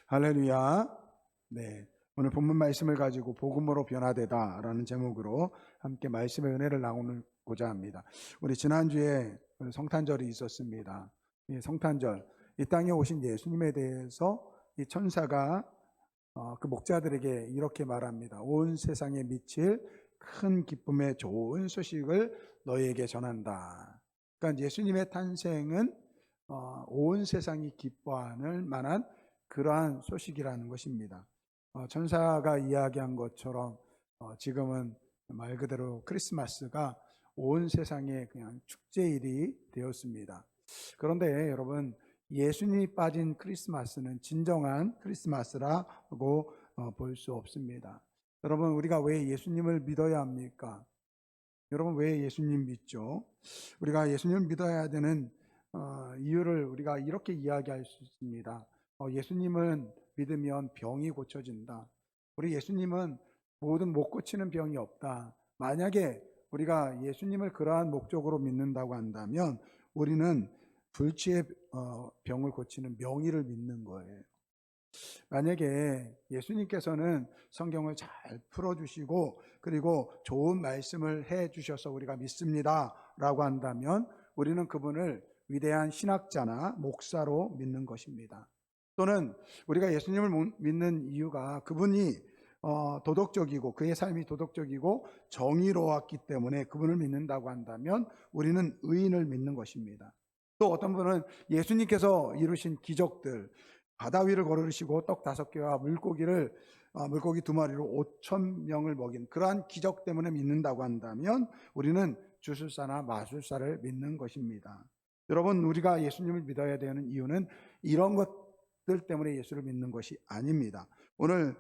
할렐루야. 네. 오늘 본문 말씀을 가지고 복음으로 변화되다라는 제목으로 함께 말씀의 은혜를 나누고자 합니다. 우리 지난주에 성탄절이 있었습니다. 이 성탄절, 이 땅에 오신 예수님에 대해서 이 천사가 그 목자들에게 이렇게 말합니다. 온 세상에 미칠 큰 기쁨의 좋은 소식을 너희에게 전한다. 그러니까 예수님의 탄생은 온 세상이 기뻐할 만한 그러한 소식이라는 것입니다. 천사가 이야기한 것처럼 지금은 말 그대로 크리스마스가 온 세상에 그냥 축제일이 되었습니다. 그런데 여러분, 예수님이 빠진 크리스마스는 진정한 크리스마스라고 볼 수 없습니다. 여러분, 우리가 왜 예수님을 믿어야 합니까? 여러분, 왜 예수님 믿죠? 우리가 예수님을 믿어야 되는 이유를 우리가 이렇게 이야기할 수 있습니다. 예수님은 믿으면 병이 고쳐진다. 우리 예수님은 모든 못 고치는 병이 없다. 만약에 우리가 예수님을 그러한 목적으로 믿는다고 한다면 우리는 불치의 병을 고치는 명의를 믿는 거예요. 만약에 예수님께서는 성경을 잘 풀어주시고 그리고 좋은 말씀을 해주셔서 우리가 믿습니다 라고 한다면 우리는 그분을 위대한 신학자나 목사로 믿는 것입니다. 또는 우리가 예수님을 믿는 이유가 그분이 도덕적이고 그의 삶이 도덕적이고 정의로웠기 때문에 그분을 믿는다고 한다면 우리는 의인을 믿는 것입니다. 또 어떤 분은 예수님께서 이루신 기적들, 바다 위를 걸으시고 떡 5개와 물고기 2마리로 5,000명을 먹인 그러한 기적 때문에 믿는다고 한다면 우리는 주술사나 마술사를 믿는 것입니다. 여러분, 우리가 예수님을 믿어야 되는 이유는 이런 것들 때문에 예수를 믿는 것이 아닙니다. 오늘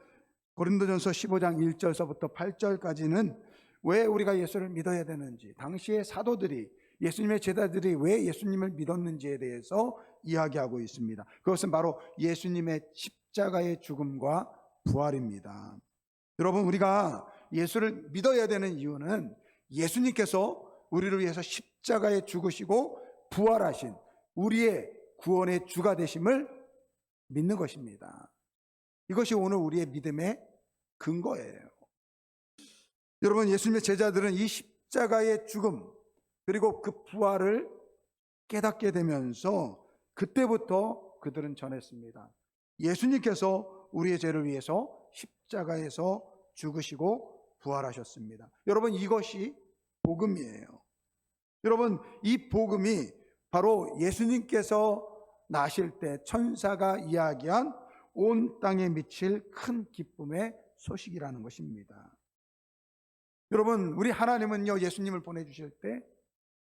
고린도전서 15장 1절서부터 8절까지는 왜 우리가 예수를 믿어야 되는지, 당시의 사도들이, 예수님의 제자들이 왜 예수님을 믿었는지에 대해서 이야기하고 있습니다. 그것은 바로 예수님의 십자가의 죽음과 부활입니다. 여러분, 우리가 예수를 믿어야 되는 이유는 예수님께서 우리를 위해서 십자가에 죽으시고 부활하신 우리의 구원의 주가 되심을 믿는 것입니다. 이것이 오늘 우리의 믿음의 근거예요. 여러분, 예수님의 제자들은 이 십자가의 죽음 그리고 그 부활을 깨닫게 되면서 그때부터 그들은 전했습니다. 예수님께서 우리의 죄를 위해서 십자가에서 죽으시고 부활하셨습니다. 여러분, 이것이 복음이에요. 여러분, 이 복음이 바로 예수님께서 나실 때 천사가 이야기한 온 땅에 미칠 큰 기쁨의 소식이라는 것입니다. 여러분, 우리 하나님은요, 예수님을 보내주실 때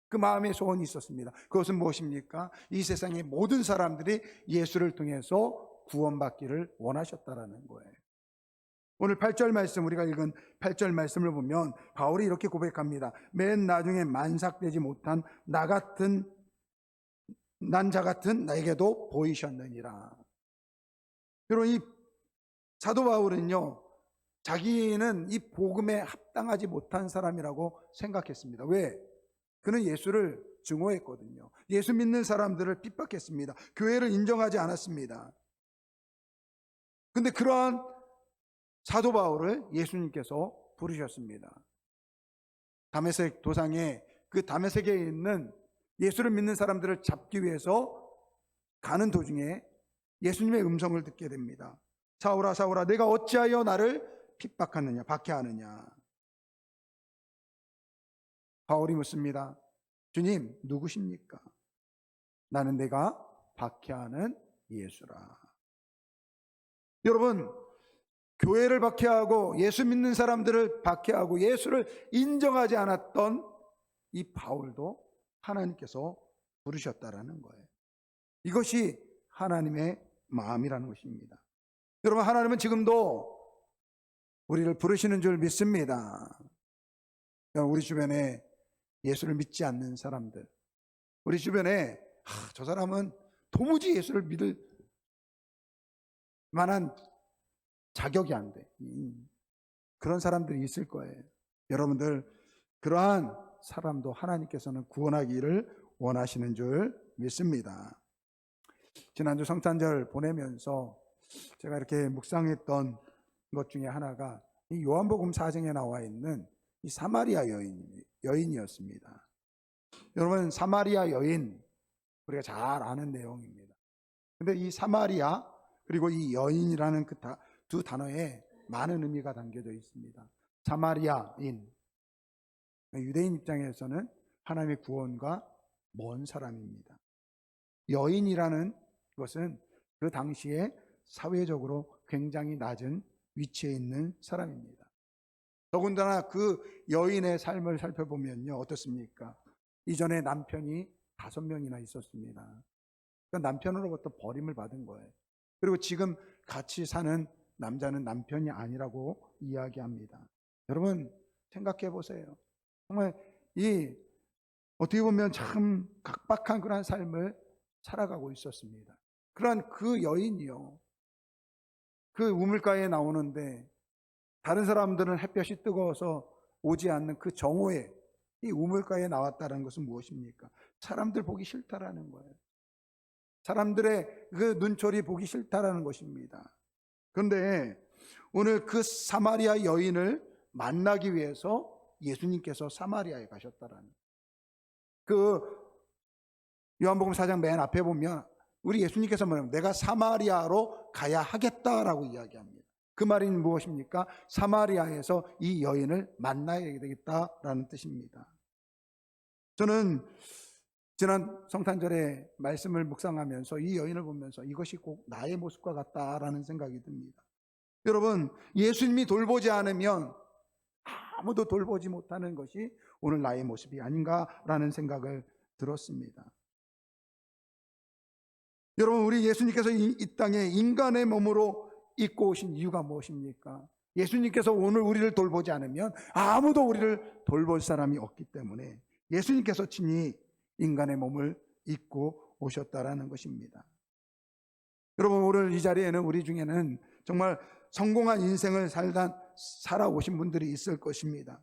그 마음의 소원이 있었습니다. 그것은 무엇입니까? 이 세상의 모든 사람들이 예수를 통해서 구원받기를 원하셨다라는 거예요. 오늘 8절 말씀, 우리가 읽은 8절 말씀을 보면 바울이 이렇게 고백합니다. 맨 나중에 만삭되지 못한 난 자 같은 나에게도 보이셨느니라. 여러분, 이 사도 바울은요, 자기는 이 복음에 합당하지 못한 사람이라고 생각했습니다. 왜? 그는 예수를 증오했거든요. 예수 믿는 사람들을 핍박했습니다. 교회를 인정하지 않았습니다. 근데 그러한 사도 바울을 예수님께서 부르셨습니다. 다메섹 도상에, 그 다메섹에 있는 예수를 믿는 사람들을 잡기 위해서 가는 도중에 예수님의 음성을 듣게 됩니다. 사울아, 사울아, 내가 어찌하여 나를 핍박하느냐, 박해하느냐. 바울이 묻습니다. 주님, 누구십니까? 나는 내가 박해하는 예수라. 여러분, 교회를 박해하고 예수 믿는 사람들을 박해하고 예수를 인정하지 않았던 이 바울도 하나님께서 부르셨다라는 거예요. 이것이 하나님의 마음이라는 것입니다. 여러분, 하나님은 지금도 우리를 부르시는 줄 믿습니다. 우리 주변에 예수를 믿지 않는 사람들, 우리 주변에 저 사람은 도무지 예수를 믿을 만한 자격이 안 돼. 그런 사람들이 있을 거예요. 여러분들, 그러한 사람도 하나님께서는 구원하기를 원하시는 줄 믿습니다. 지난주 성탄절 보내면서 제가 이렇게 묵상했던 것 중에 하나가 이 요한복음 4장에 나와 있는 이 사마리아 여인이었습니다. 여러분, 사마리아 여인, 우리가 잘 아는 내용입니다. 근데 이 사마리아 그리고 이 여인이라는 그 두 단어에 많은 의미가 담겨져 있습니다. 사마리아인, 유대인 입장에서는 하나님의 구원과 먼 사람입니다. 여인이라는 것은 그 당시에 사회적으로 굉장히 낮은 위치에 있는 사람입니다. 더군다나 그 여인의 삶을 살펴보면요, 어떻습니까? 이전에 남편이 5명이나 있었습니다. 그러니까 남편으로부터 버림을 받은 거예요. 그리고 지금 같이 사는 남자는 남편이 아니라고 이야기합니다. 여러분, 생각해 보세요. 정말 어떻게 보면 참 각박한 그런 삶을 살아가고 있었습니다. 그러한 그 여인이요, 그 우물가에 나오는데 다른 사람들은 햇볕이 뜨거워서 오지 않는 그 정오에 이 우물가에 나왔다는 것은 무엇입니까? 사람들 보기 싫다라는 거예요. 사람들의 그 눈초리 보기 싫다라는 것입니다. 그런데 오늘 그 사마리아 여인을 만나기 위해서 예수님께서 사마리아에 가셨다라는, 그 요한복음 4장 맨 앞에 보면 우리 예수님께서 뭐냐면 내가 사마리아로 가야 하겠다라고 이야기합니다. 그 말이 무엇입니까? 사마리아에서 이 여인을 만나야 되겠다라는 뜻입니다. 저는 지난 성탄절에 말씀을 묵상하면서 이 여인을 보면서 이것이 꼭 나의 모습과 같다라는 생각이 듭니다. 여러분, 예수님이 돌보지 않으면 아무도 돌보지 못하는 것이 오늘 나의 모습이 아닌가라는 생각을 들었습니다. 여러분, 우리 예수님께서 이 땅에 인간의 몸으로 입고 오신 이유가 무엇입니까? 예수님께서 오늘 우리를 돌보지 않으면 아무도 우리를 돌볼 사람이 없기 때문에 예수님께서 친히 인간의 몸을 입고 오셨다라는 것입니다. 여러분, 오늘 이 자리에는 우리 중에는 정말 성공한 인생을 살아오신 분들이 있을 것입니다.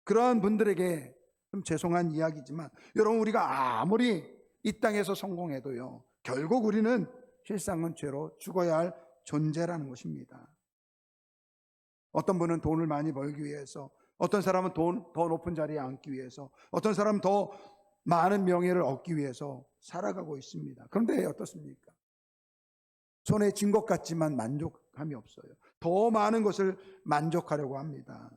그러한 분들에게 좀 죄송한 이야기지만 여러분, 우리가 아무리 이 땅에서 성공해도요, 결국 우리는 실상은 죄로 죽어야 할 존재라는 것입니다. 어떤 분은 돈을 많이 벌기 위해서, 어떤 사람은 더 높은 자리에 앉기 위해서, 어떤 사람은 더 많은 명예를 얻기 위해서 살아가고 있습니다. 그런데 어떻습니까? 손에 쥔 것 같지만 만족함이 없어요. 더 많은 것을 만족하려고 합니다.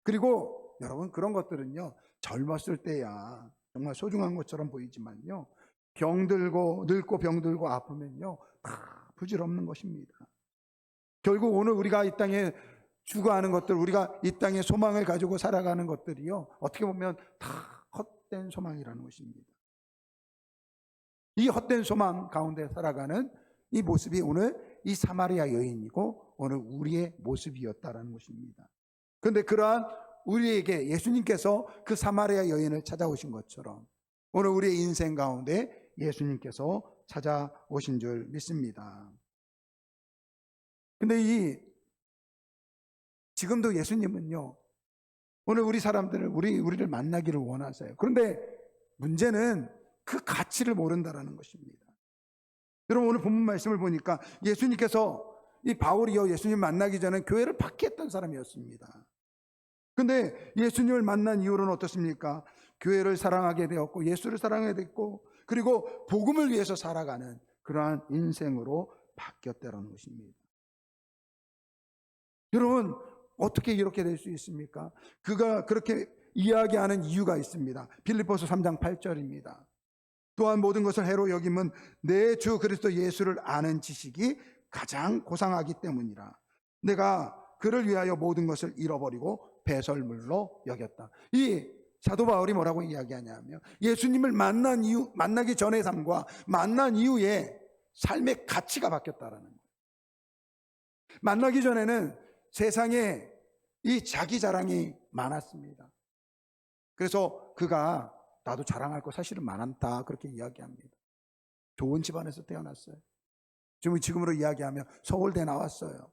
그리고 여러분, 그런 것들은요, 젊었을 때야 정말 소중한 것처럼 보이지만요, 늙고 병들고 아프면요, 다 부질없는 것입니다. 결국 오늘 우리가 이 땅에 추구하는 것들, 우리가 이 땅에 소망을 가지고 살아가는 것들이요, 어떻게 보면 다 헛된 소망이라는 것입니다. 이 헛된 소망 가운데 살아가는 이 모습이 오늘 이 사마리아 여인이고 오늘 우리의 모습이었다라는 것입니다. 그런데 그러한 우리에게 예수님께서 그 사마리아 여인을 찾아오신 것처럼 오늘 우리의 인생 가운데 예수님께서 찾아오신 줄 믿습니다. 근데 지금도 예수님은요, 오늘 우리 사람들을, 우리를 만나기를 원하세요. 그런데 문제는 그 가치를 모른다라는 것입니다. 여러분, 오늘 본문 말씀을 보니까 예수님께서 이 바울이요, 예수님 만나기 전에 교회를 박해했던 사람이었습니다. 근데 예수님을 만난 이후로는 어떻습니까? 교회를 사랑하게 되었고 예수를 사랑하게 됐고 그리고 복음을 위해서 살아가는 그러한 인생으로 바뀌었다는 것입니다. 여러분, 어떻게 이렇게 될 수 있습니까? 그가 그렇게 이야기하는 이유가 있습니다. 빌립보서 3장 8절입니다. 또한 모든 것을 해로 여김은 내 주 그리스도 예수를 아는 지식이 가장 고상하기 때문이라. 내가 그를 위하여 모든 것을 잃어버리고 배설물로 여겼다. 이 사도 바울이 뭐라고 이야기하냐면 예수님을 만나기 전의 삶과 만난 이후에 삶의 가치가 바뀌었다라는 거예요. 만나기 전에는 세상에 이 자기 자랑이 많았습니다. 그래서 그가 나도 자랑할 거 사실은 많다 그렇게 이야기합니다. 좋은 집안에서 태어났어요. 지금으로 이야기하면 서울대 나왔어요.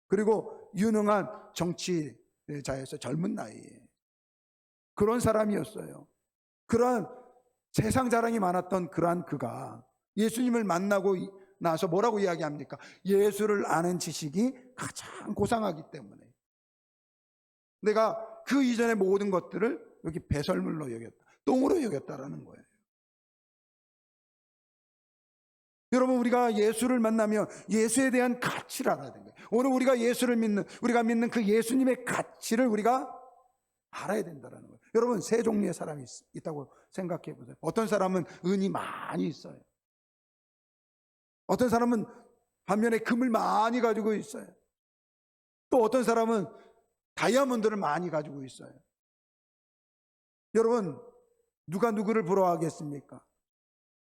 그리고 유능한 정치자였어요. 젊은 나이에. 그런 사람이었어요. 그러한 세상 자랑이 많았던 그러한 그가 예수님을 만나고 나서 뭐라고 이야기합니까? 예수를 아는 지식이 가장 고상하기 때문에 내가 그 이전의 모든 것들을 여기 배설물로 여겼다, 똥으로 여겼다라는 거예요. 여러분, 우리가 예수를 만나면 예수에 대한 가치를 알아야 되는 거예요. 오늘 우리가 예수를 믿는, 우리가 믿는 그 예수님의 가치를 우리가 알아야 된다는 거예요. 여러분, 세 종류의 사람이 있다고 생각해 보세요. 어떤 사람은 은이 많이 있어요. 어떤 사람은 반면에 금을 많이 가지고 있어요. 또 어떤 사람은 다이아몬드를 많이 가지고 있어요. 여러분, 누가 누구를 부러워하겠습니까?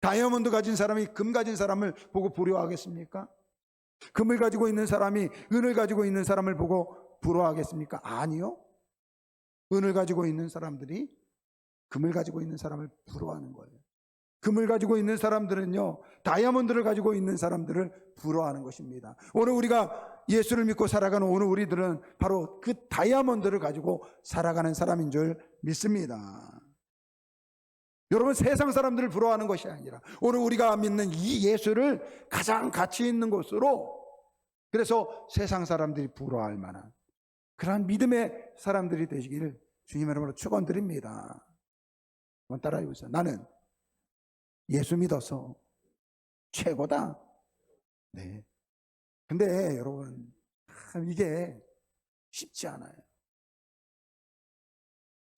다이아몬드 가진 사람이 금 가진 사람을 보고 부러워하겠습니까? 금을 가지고 있는 사람이 은을 가지고 있는 사람을 보고 부러워하겠습니까? 아니요. 은을 가지고 있는 사람들이 금을 가지고 있는 사람을 부러워하는 거예요. 금을 가지고 있는 사람들은요, 다이아몬드를 가지고 있는 사람들을 부러워하는 것입니다. 오늘 우리가 예수를 믿고 살아가는 오늘 우리들은 바로 그 다이아몬드를 가지고 살아가는 사람인 줄 믿습니다. 여러분, 세상 사람들을 부러워하는 것이 아니라 오늘 우리가 믿는 이 예수를 가장 가치 있는 것으로, 그래서 세상 사람들이 부러워할 만한 그러한 믿음의 사람들이 되시기를 주님의 이름으로 축원드립니다. 한번 따라해 보세요. 나는 예수 믿어서 최고다. 네. 근데 여러분, 참 이게 쉽지 않아요.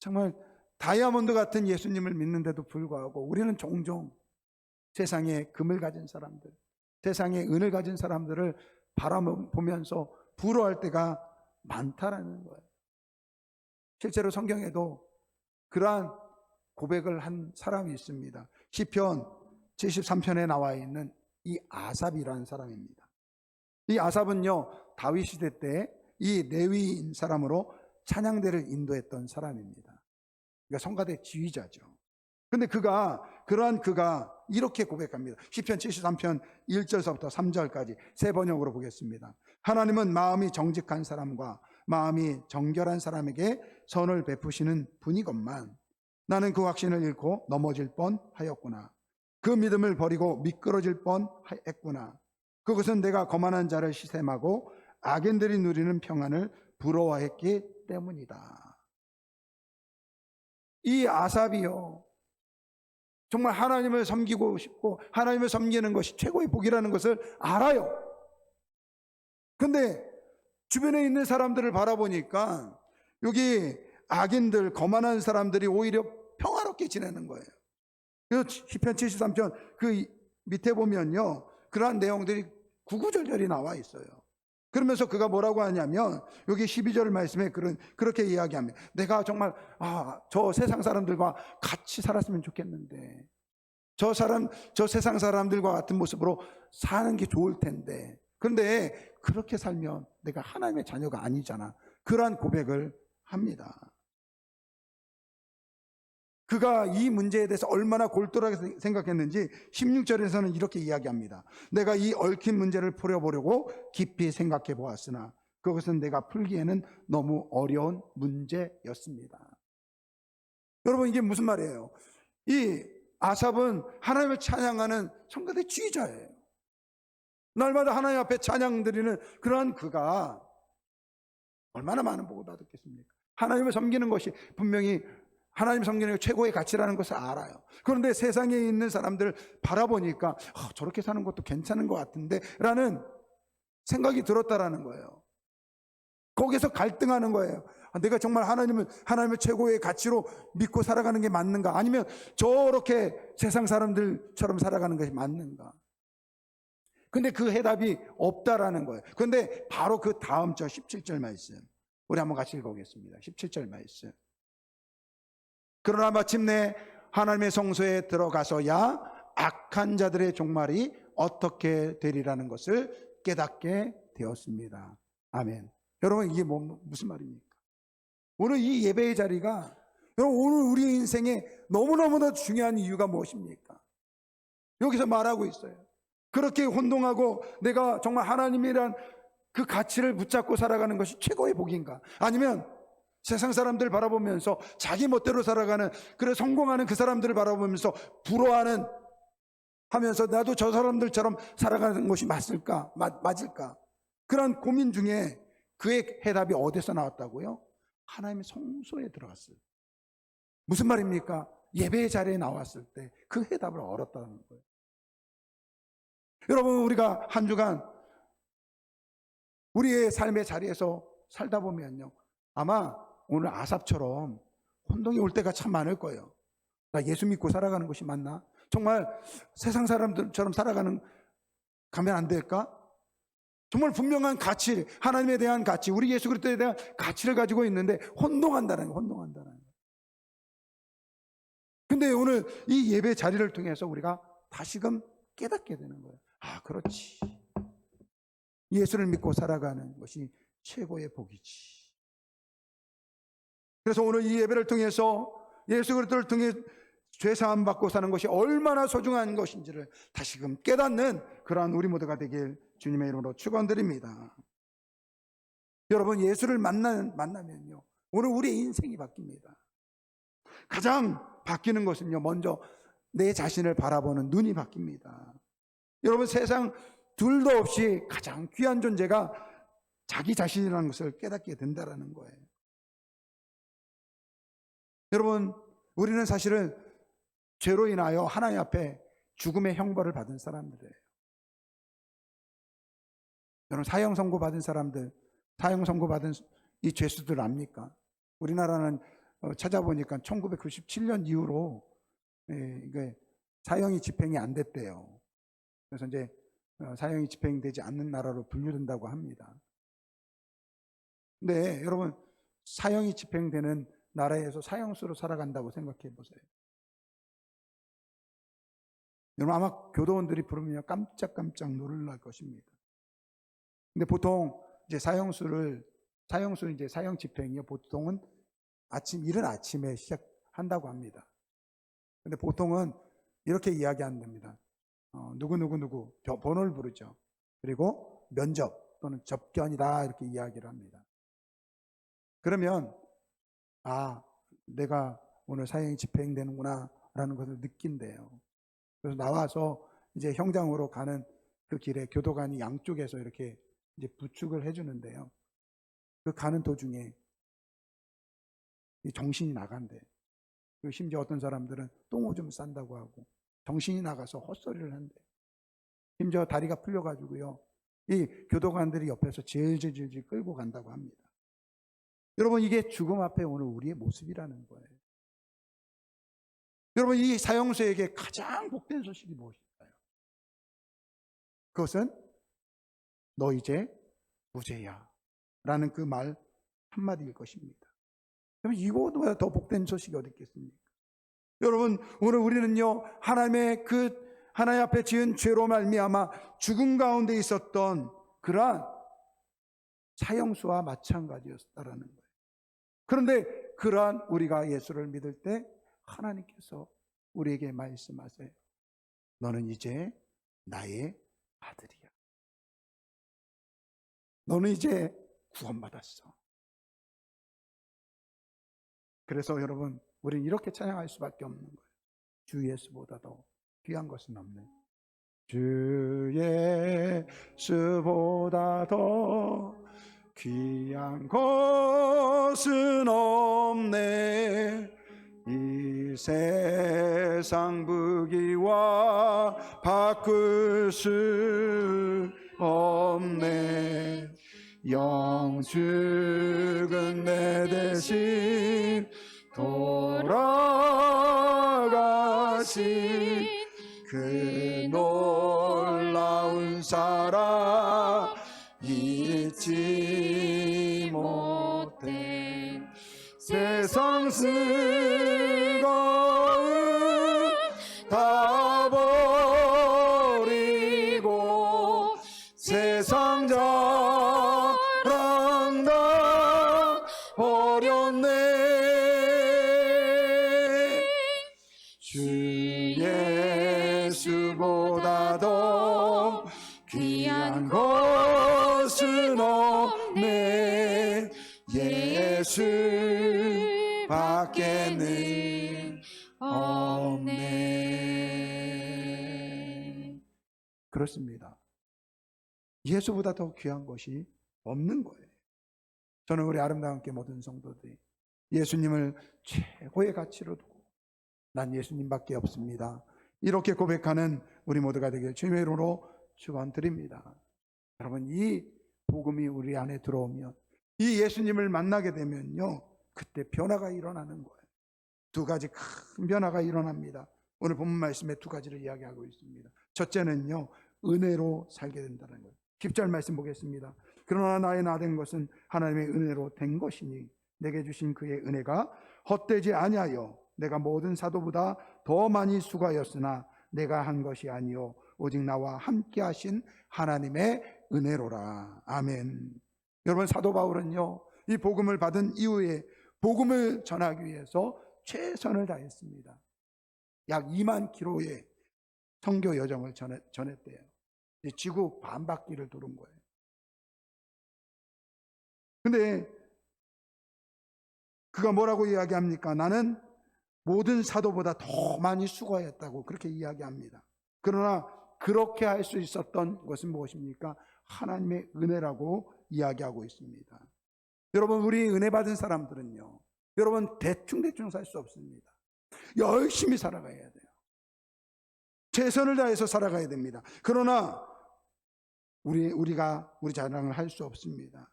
정말 다이아몬드 같은 예수님을 믿는데도 불구하고 우리는 종종 세상에 금을 가진 사람들, 세상에 은을 가진 사람들을 바라보면서 부러워할 때가 많다라는 거예요. 실제로 성경에도 그러한 고백을 한 사람이 있습니다. 시편 73편에 나와 있는 이 아삽이라는 사람입니다. 이 아삽은요, 다윗 시대 때 이 레위인 사람으로 찬양대를 인도했던 사람입니다. 그러니까 성가대 지휘자죠. 근데 그가 이렇게 고백합니다. 시편 73편 1절서부터 3절까지 세 번역으로 보겠습니다. 하나님은 마음이 정직한 사람과 마음이 정결한 사람에게 선을 베푸시는 분이건만 나는 그 확신을 잃고 넘어질 뻔하였구나. 그 믿음을 버리고 미끄러질 뻔했구나. 그것은 내가 거만한 자를 시샘하고 악인들이 누리는 평안을 부러워했기 때문이다. 이 아삽이요, 정말 하나님을 섬기고 싶고 하나님을 섬기는 것이 최고의 복이라는 것을 알아요. 근데 주변에 있는 사람들을 바라보니까 여기 악인들, 거만한 사람들이 오히려 평화롭게 지내는 거예요. 그래서 시편 73편 그 밑에 보면요, 그러한 내용들이 구구절절히 나와 있어요. 그러면서 그가 뭐라고 하냐면 여기 12절 말씀에 그렇게 이야기합니다. 내가 정말 저 세상 사람들과 같이 살았으면 좋겠는데, 저 세상 사람들과 같은 모습으로 사는 게 좋을 텐데, 그런데 그렇게 살면 내가 하나님의 자녀가 아니잖아. 그러한 고백을 합니다. 그가 이 문제에 대해서 얼마나 골똘하게 생각했는지 16절에서는 이렇게 이야기합니다. 내가 이 얽힌 문제를 풀어보려고 깊이 생각해 보았으나 그것은 내가 풀기에는 너무 어려운 문제였습니다. 여러분, 이게 무슨 말이에요? 이 아삽은 하나님을 찬양하는 성가대 지휘자예요. 날마다 하나님 앞에 찬양 드리는 그러한 그가 얼마나 많은 복을 받았겠습니까? 하나님을 섬기는 것이 분명히 하나님 섬기는 게 최고의 가치라는 것을 알아요. 그런데 세상에 있는 사람들을 바라보니까 저렇게 사는 것도 괜찮은 것 같은데 라는 생각이 들었다라는 거예요. 거기서 갈등하는 거예요. 내가 정말 하나님을 최고의 가치로 믿고 살아가는 게 맞는가? 아니면 저렇게 세상 사람들처럼 살아가는 것이 맞는가? 근데 그 해답이 없다라는 거예요. 그런데 바로 그 다음 절 17절 말씀, 우리 한번 같이 읽어보겠습니다. 17절 말씀. 그러나 마침내 하나님의 성소에 들어가서야 악한 자들의 종말이 어떻게 되리라는 것을 깨닫게 되었습니다. 아멘. 여러분, 이게 무슨 말입니까? 오늘 이 예배의 자리가, 여러분, 오늘 우리 인생에 너무너무나 중요한 이유가 무엇입니까? 여기서 말하고 있어요. 그렇게 혼동하고 내가 정말 하나님이란 그 가치를 붙잡고 살아가는 것이 최고의 복인가? 아니면 세상 사람들 바라보면서 자기 멋대로 살아가는, 그래 성공하는 그 사람들을 바라보면서 부러워하는 하면서 나도 저 사람들처럼 살아가는 것이 맞을까? 그런 고민 중에 그의 해답이 어디서 나왔다고요? 하나님의 성소에 들어갔어요. 무슨 말입니까? 예배의 자리에 나왔을 때 그 해답을 얻었다는 거예요. 여러분, 우리가 한 주간 우리의 삶의 자리에서 살다 보면요, 아마 오늘 아삽처럼 혼동이 올 때가 참 많을 거예요. 나 예수 믿고 살아가는 것이 맞나? 정말 세상 사람들처럼 가면 안 될까? 정말 분명한 가치, 하나님에 대한 가치, 우리 예수 그리스도에 대한 가치를 가지고 있는데 혼동한다는 거예요. 근데 오늘 이 예배 자리를 통해서 우리가 다시금 깨닫게 되는 거예요. 아, 그렇지. 예수를 믿고 살아가는 것이 최고의 복이지. 그래서 오늘 이 예배를 통해서 예수 그리스도를 통해 죄사함 받고 사는 것이 얼마나 소중한 것인지를 다시금 깨닫는 그러한 우리 모두가 되길 주님의 이름으로 축원드립니다. 여러분, 예수를 만나면요, 오늘 우리의 인생이 바뀝니다. 가장 바뀌는 것은요, 먼저 내 자신을 바라보는 눈이 바뀝니다. 여러분, 세상 둘도 없이 가장 귀한 존재가 자기 자신이라는 것을 깨닫게 된다는 거예요. 여러분, 우리는 사실은 죄로 인하여 하나님 앞에 죽음의 형벌을 받은 사람들이에요. 여러분, 사형 선고받은 사람들, 사형 선고받은 이 죄수들 압니까? 우리나라는 찾아보니까 1997년 이후로 이게 사형이 집행이 안 됐대요. 그래서 이제 사형이 집행되지 않는 나라로 분류된다고 합니다. 근데 여러분, 사형이 집행되는 나라에서 사형수로 살아간다고 생각해 보세요. 여러분, 아마 교도원들이 부르면 깜짝깜짝 놀랄 것입니다. 근데 보통 이제 사형수는 이제 사형 집행이요, 보통은 이른 아침에 시작한다고 합니다. 근데 보통은 이렇게 이야기한답니다. 누구 번호를 부르죠. 그리고 면접 또는 접견이다 이렇게 이야기를 합니다. 그러면 내가 오늘 사형이 집행되는구나 라는 것을 느낀대요. 그래서 나와서 이제 형장으로 가는 그 길에 교도관이 양쪽에서 이렇게 이제 부축을 해주는데요. 그 가는 도중에 정신이 나간대. 심지어 어떤 사람들은 똥오줌 싼다고 하고 정신이 나가서 헛소리를 한대. 심지어 다리가 풀려가지고요, 이 교도관들이 옆에서 질질질 끌고 간다고 합니다. 여러분, 이게 죽음 앞에 오늘 우리의 모습이라는 거예요. 여러분, 이 사형수에게 가장 복된 소식이 무엇일까요? 그것은 너 이제 무죄야 라는 그 말 한마디일 것입니다. 그러면 이거보다 더 복된 소식이 어디 있겠습니까? 여러분, 오늘 우리는요, 하나님 앞에 지은 죄로 말미암아 죽음 가운데 있었던 그러한 사형수와 마찬가지였다라는 거예요. 그런데 그러한 우리가 예수를 믿을 때 하나님께서 우리에게 말씀하세요. 너는 이제 나의 아들이야. 너는 이제 구원받았어. 그래서 여러분, 우리는 이렇게 찬양할 수밖에 없는 거예요. 주 예수보다 더 귀한 것은 없네. 주 예수보다 더 귀한 것은 없네. 이 세상 부귀와 바꿀 수 없네. 영죽은 내 대신 돌아가신 그 놀라운 사랑 잊지 못해. 세상 즐거움 다 버리고 세상 자랑 다 버렸네. 주 예수보다 더 귀한 것은 없네. 예수 밖에는 없네. 그렇습니다. 예수보다 더 귀한 것이 없는 거예요. 저는 우리 아름다운 교회 모든 성도들이 예수님을 최고의 가치로 두고 난 예수님밖에 없습니다, 이렇게 고백하는 우리 모두가 되길 주님의 이름으로 축원드립니다. 여러분, 이 복음이 우리 안에 들어오면, 이 예수님을 만나게 되면요, 그때 변화가 일어나는 거예요. 두 가지 큰 변화가 일어납니다. 오늘 본문 말씀에 두 가지를 이야기하고 있습니다. 첫째는요, 은혜로 살게 된다는 거예요. 10절 말씀 보겠습니다. 그러나 나의 나 된 것은 하나님의 은혜로 된 것이니 내게 주신 그의 은혜가 헛되지 아니하여 내가 모든 사도보다 더 많이 수고하였으나 내가 한 것이 아니요 오직 나와 함께 하신 하나님의 은혜로라. 아멘. 여러분, 사도 바울은요, 이 복음을 받은 이후에 복음을 전하기 위해서 최선을 다했습니다. 약 2만 킬로의 선교 여정을 전했대요. 지구 반바퀴를 도는 거예요. 근데 그가 뭐라고 이야기합니까? 나는 모든 사도보다 더 많이 수고했다고 그렇게 이야기합니다. 그러나 그렇게 할 수 있었던 것은 무엇입니까? 하나님의 은혜라고 이야기하고 있습니다. 여러분, 우리 은혜 받은 사람들은요, 여러분, 대충 살 수 없습니다. 열심히 살아가야 돼요. 최선을 다해서 살아가야 됩니다. 그러나 우리가 우리 자랑을 할 수 없습니다.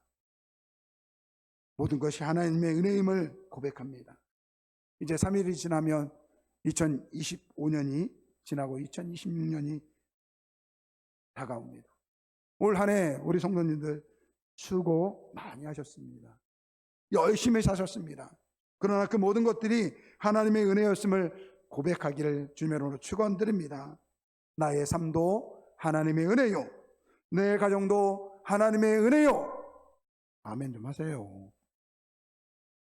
모든 것이 하나님의 은혜임을 고백합니다. 이제 3일이 지나면 2025년이 지나고 2026년이 다가옵니다. 올 한 해 우리 성도님들 수고 많이 하셨습니다. 열심히 사셨습니다. 그러나 그 모든 것들이 하나님의 은혜였음을 고백하기를 주님의 이름으로 축원드립니다. 나의 삶도 하나님의 은혜요, 내 가정도 하나님의 은혜요. 아멘 좀 하세요.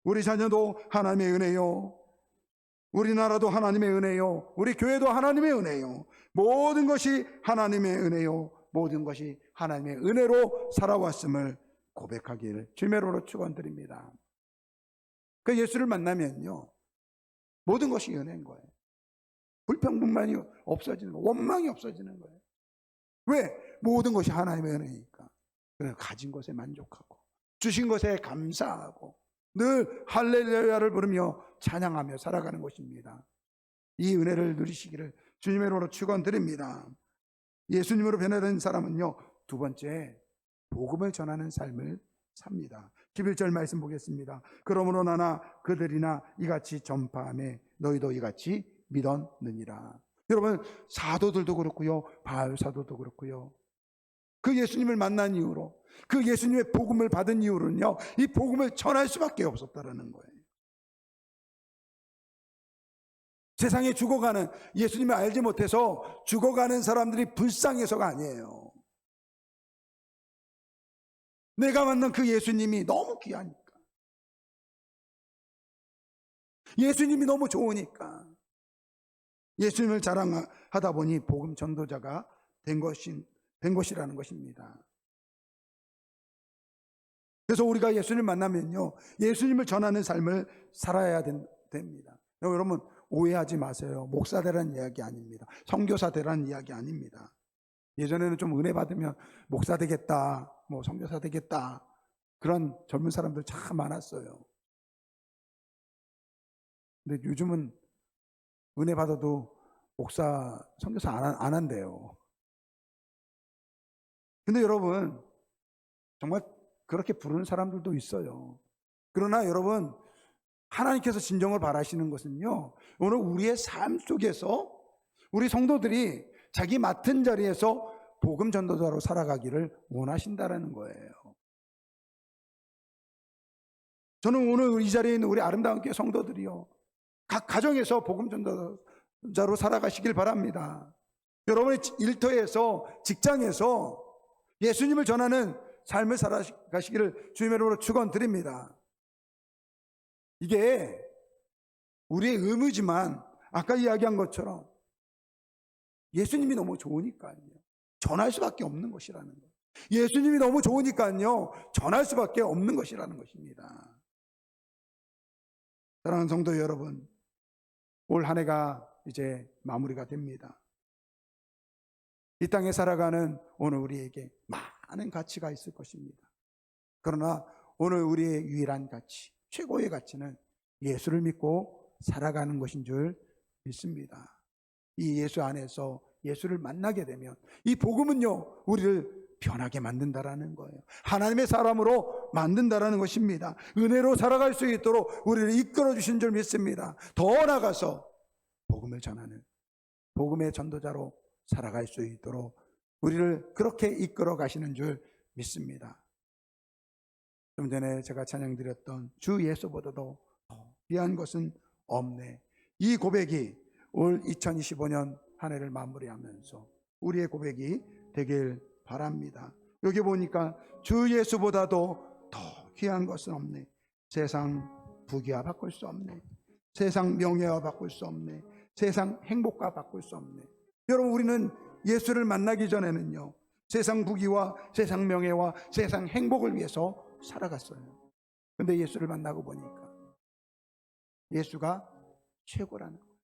우리 자녀도 하나님의 은혜요, 우리나라도 하나님의 은혜요, 우리 교회도 하나님의 은혜요. 모든 것이 하나님의 은혜요, 모든 것이 하나님의 은혜로 살아왔음을 고백하기를 주님의 이름으로 축원드립니다. 그 예수를 만나면요, 모든 것이 은혜인 거예요. 불평분만이 없어지는 거예요. 원망이 없어지는 거예요. 왜? 모든 것이 하나님의 은혜니까. 그래서 가진 것에 만족하고 주신 것에 감사하고 늘 할렐루야를 부르며 찬양하며 살아가는 것입니다. 이 은혜를 누리시기를 주님의 이름으로 축원드립니다. 예수님으로 변화된 사람은요, 두 번째, 복음을 전하는 삶을 삽니다. 11절 말씀 보겠습니다. 그러므로 나나 그들이나 이같이 전파하며 너희도 이같이 믿었느니라. 여러분, 사도들도 그렇고요, 바울 사도도 그렇고요, 그 예수님을 만난 이후로, 그 예수님의 복음을 받은 이후로는요, 이 복음을 전할 수밖에 없었다라는 거예요. 세상에 죽어가는, 예수님을 알지 못해서 죽어가는 사람들이 불쌍해서가 아니에요. 내가 만난 그 예수님이 너무 귀하니까, 예수님이 너무 좋으니까, 예수님을 자랑하다 보니 복음 전도자가 된 것이라는 것입니다. 그래서 우리가 예수님을 만나면요, 예수님을 전하는 삶을 살아야 됩니다. 여러분, 오해하지 마세요. 목사 되라는 이야기 아닙니다. 선교사 되라는 이야기 아닙니다. 예전에는 좀 은혜 받으면 목사 되겠다, 뭐 선교사 되겠다, 그런 젊은 사람들 참 많았어요. 근데 요즘은 은혜 받아도 목사, 선교사 안 한대요. 근데 여러분, 정말 그렇게 부르는 사람들도 있어요. 그러나 여러분, 하나님께서 진정을 바라시는 것은요, 오늘 우리의 삶 속에서 우리 성도들이 자기 맡은 자리에서 복음 전도자로 살아가기를 원하신다라는 거예요. 저는 오늘 이 자리에 있는 우리 아름다운 교회 성도들이요, 각 가정에서 복음 전도자로 살아가시길 바랍니다. 여러분의 일터에서, 직장에서 예수님을 전하는 삶을 살아가시기를 주님의 이름으로 축원드립니다. 이게 우리의 의무지만 아까 이야기한 것처럼 예수님이 너무 좋으니까요, 전할 수밖에 없는 것이라는 거예요. 예수님이 너무 좋으니까요, 전할 수밖에 없는 것이라는 것입니다. 사랑하는 성도 여러분, 올 한 해가 이제 마무리가 됩니다. 이 땅에 살아가는 오늘 우리에게 많은 가치가 있을 것입니다. 그러나 오늘 우리의 유일한 가치, 최고의 가치는 예수를 믿고 살아가는 것인 줄 믿습니다. 이 예수 안에서 예수를 만나게 되면 이 복음은요, 우리를 변하게 만든다라는 거예요. 하나님의 사람으로 만든다라는 것입니다. 은혜로 살아갈 수 있도록 우리를 이끌어 주신 줄 믿습니다. 더 나아가서 복음을 전하는 복음의 전도자로 살아갈 수 있도록 우리를 그렇게 이끌어 가시는 줄 믿습니다. 좀 전에 제가 찬양드렸던 주 예수보다도 더 귀한 것은 없네. 이 고백이 올 2025년 한 해를 마무리하면서 우리의 고백이 되길 바랍니다. 여기 보니까 주 예수보다도 더 귀한 것은 없네. 세상 부귀와 바꿀 수 없네. 세상 명예와 바꿀 수 없네. 세상 행복과 바꿀 수 없네. 여러분, 우리는 예수를 만나기 전에는요, 세상 부귀와 세상 명예와 세상 행복을 위해서 살아갔어요. 근데 예수를 만나고 보니까 예수가 최고라는 거예요.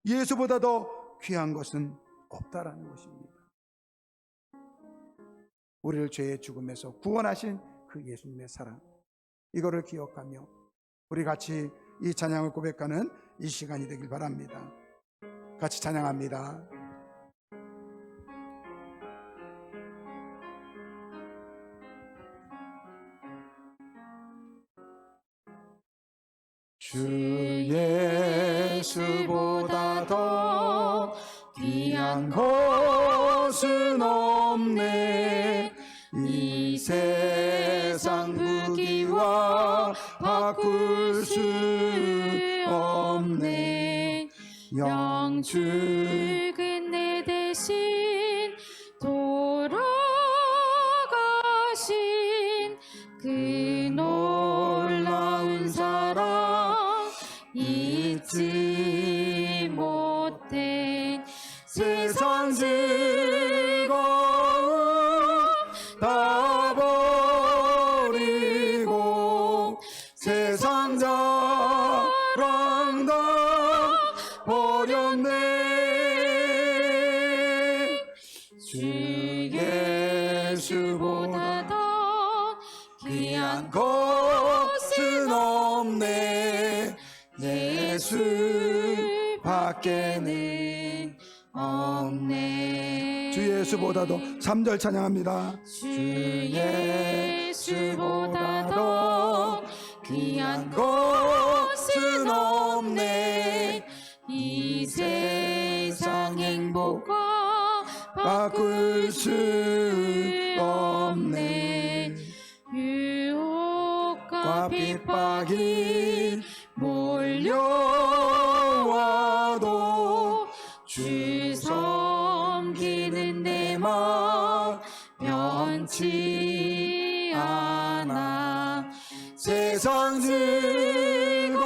예수보다 더 귀한 것은 없다라는 것입니다. 우리를 죄의 죽음에서 구원하신 그 예수님의 사랑, 이거를 기억하며 우리 같이 이 찬양을 고백하는 이 시간이 되길 바랍니다. 같이 찬양합니다. 주 예수보다 더 귀한 것은 없네. 이 세상 부귀와 바꿀 수 없네. 영주 끝내 대신 돌아가신 그 놀라운 사랑 잊지 못해. 세상 즐거움 다 버리고 세상 자랑 다 버렸네. 주 예수보다 더 귀한 것은 없네. 예수밖에는 없네. 주 예수보다도 3절 찬양합니다. 주 예수보다 더 귀한 것은 없네. 이 세상 행복과 바꿀 수 없네. 유혹과 핍박이 몰려와도 주 섬기는 내 마음 변치 않아. 세상 즐거움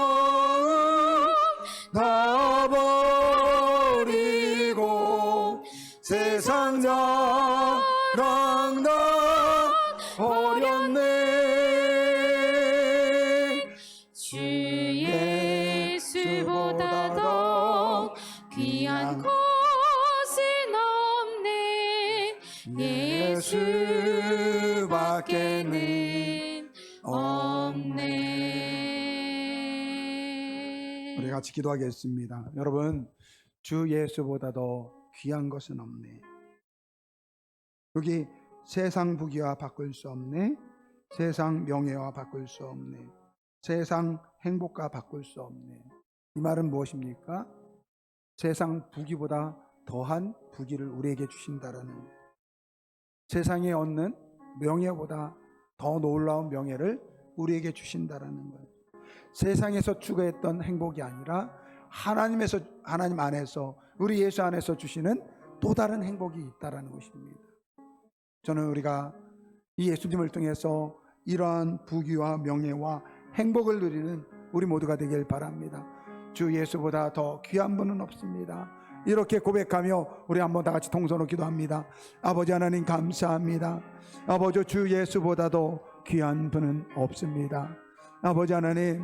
다 버리고 세상 자랑 다 버렸네. 주 예수보다 더 귀한 것은 없네. 예수밖에는 없네. 우리 같이 기도하겠습니다. 여러분, 주 예수보다 더 귀한 것은 없네. 여기 세상 부귀와 바꿀 수 없네. 세상 명예와 바꿀 수 없네. 세상 행복과 바꿀 수 없네. 이 말은 무엇입니까? 세상 부귀보다 더한 부귀를 우리에게 주신다라는, 세상에 얻는 명예보다 더 놀라운 명예를 우리에게 주신다라는 거예요. 세상에서 추구했던 행복이 아니라 하나님 안에서, 우리 예수 안에서 주시는 또 다른 행복이 있다라는 것입니다. 저는 우리가 이 예수님을 통해서 이러한 부귀와 명예와 행복을 누리는 우리 모두가 되길 바랍니다. 주 예수보다 더 귀한 분은 없습니다. 이렇게 고백하며 우리 한번 다 같이 통성으로 기도합니다. 아버지 하나님 감사합니다. 아버지, 주 예수보다도 귀한 분은 없습니다. 아버지 하나님,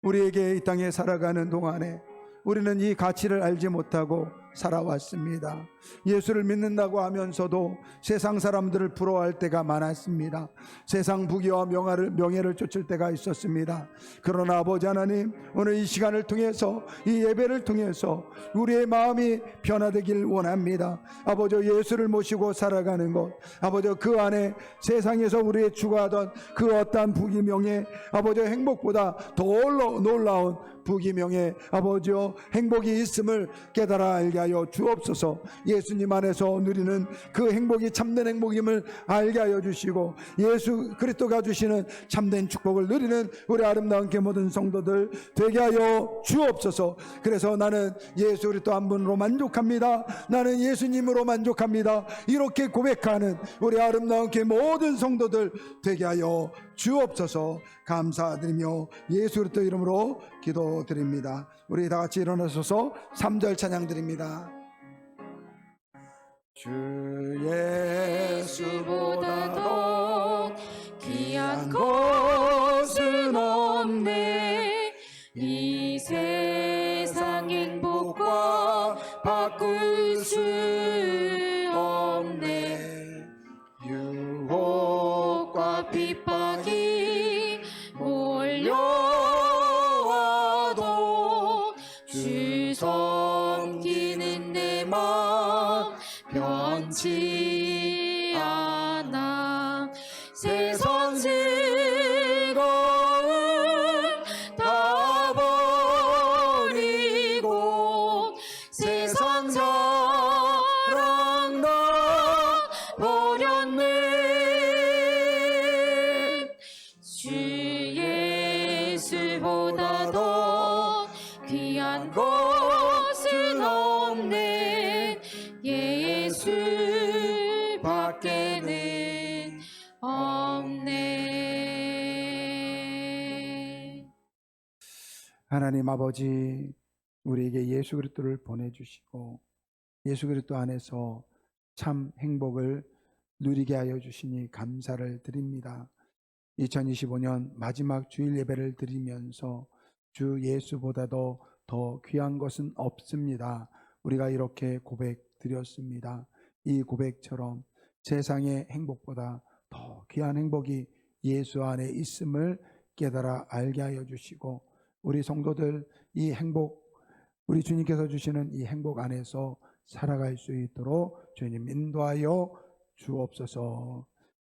우리에게 이 땅에 살아가는 동안에 우리는 이 가치를 알지 못하고 살아왔습니다. 예수를 믿는다고 하면서도 세상 사람들을 부러워할 때가 많았습니다. 세상 부귀와 명예를 쫓을 때가 있었습니다. 그러나 아버지 하나님, 오늘 이 시간을 통해서, 이 예배를 통해서 우리의 마음이 변화되길 원합니다. 아버지, 예수를 모시고 살아가는 것, 아버지 그 안에 세상에서 우리의 추구하던 그 어떠한 부귀 명예, 아버지 행복보다 더 놀라운 부귀 명예, 아버지여 행복이 있음을 깨달아 알게 하여 주옵소서. 예수님 안에서 누리는 그 행복이 참된 행복임을 알게 하여 주시고, 예수 그리스도가 주시는 참된 축복을 누리는 우리 아름다운 모든 성도들 되게 하여 주옵소서. 그래서 나는 예수 그리스도 한 분으로 만족합니다. 나는 예수님으로 만족합니다. 이렇게 고백하는 우리 아름다운 모든 성도들 되게 하여 주옵소서. 감사드리며 예수 그리스도 이름으로 기도드립니다. 우리 다 같이 일어나셔서 3절 찬양 드립니다. 주 예수보다 더 귀한 것은 없네. 이 세상 행복과 바꿀 수 없네. 유혹과 핍박이 몰려와도 주 섬기는 내 마음 변치 않아. 세상 즐거움 다 버리고 세상 자랑 다 버렸네. 주 예수보다 더 귀한 것은 없네. 예수 밖에는 없네. 하나님 아버지, 우리에게 예수 그리스도를 보내주시고 예수 그리스도 안에서 참 행복을 누리게 하여 주시니 감사를 드립니다. 2025년 마지막 주일 예배를 드리면서 주 예수보다도 더 귀한 것은 없습니다. 우리가 이렇게 고백 드렸습니다. 이 고백처럼 세상의 행복보다 더 귀한 행복이 예수 안에 있음을 깨달아 알게 하여 주시고, 우리 성도들 이 행복, 우리 주님께서 주시는 이 행복 안에서 살아갈 수 있도록 주님 인도하여 주옵소서.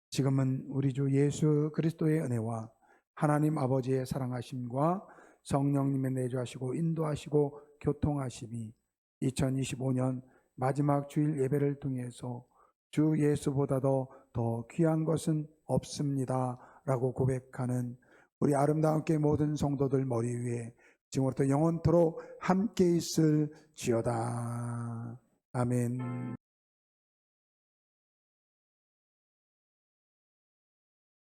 지금은 우리 주 예수 그리스도의 은혜와 하나님 아버지의 사랑하심과 성령님의 내주하시고 인도하시고 교통하심이 2025년 마지막 주일 예배를 통해서 주 예수보다도 더 귀한 것은 없습니다 라고 고백하는 우리 아름다운 모든 성도들 머리 위에 지금부터 영원토록 함께 있을지어다. 아멘.